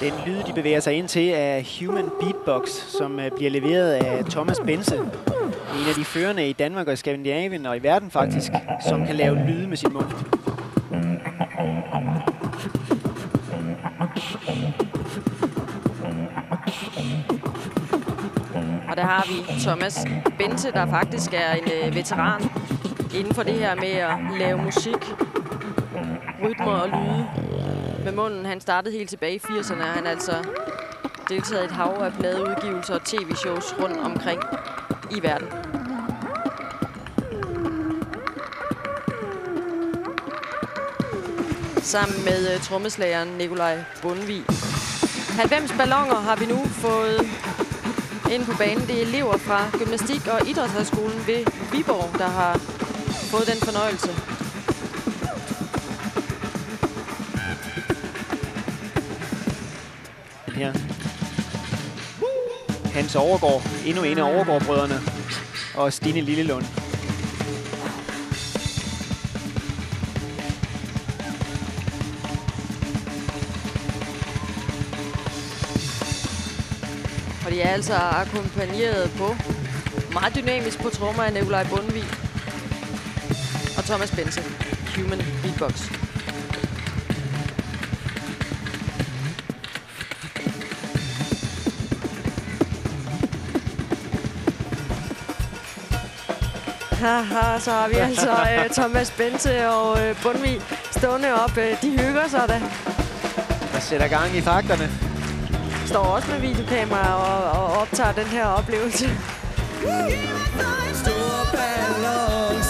Den lyd, de bevæger sig ind til, er Human Beatbox, som bliver leveret af Thomas Bense. En af de førende i Danmark og i Skandinavien og i verden faktisk, som kan lave lyde med sin mund. Og der har vi Thomas Bense, der faktisk er en veteran inden for det her med at lave musik, rytmer og lyde med munden. Han startede helt tilbage i 80'erne, og han har altså deltaget i et hav af pladeudgivelser og tv-shows rundt omkring i verden. Sammen med trommeslageren Nikolaj Bundvig. 90 balloner har vi nu fået ind på banen. Det er elever fra Gymnastik- og Idrætshøjskolen ved Viborg, der har fået den fornøjelse. Her. Hans Overgaard, endnu en af Overgaard-brødrene, og Stine Lillelund. Og de er altså akkompagneret på meget dynamisk på trommer af Nikolaj Bundvig og Thomas Bense, Human Beatbox. Haha, så har vi altså Thomas Bense og Bundvig stående op. De hygger sig da. Der sætter gang i fakterne. Står også med videokamera og optager den her oplevelse. Store ballons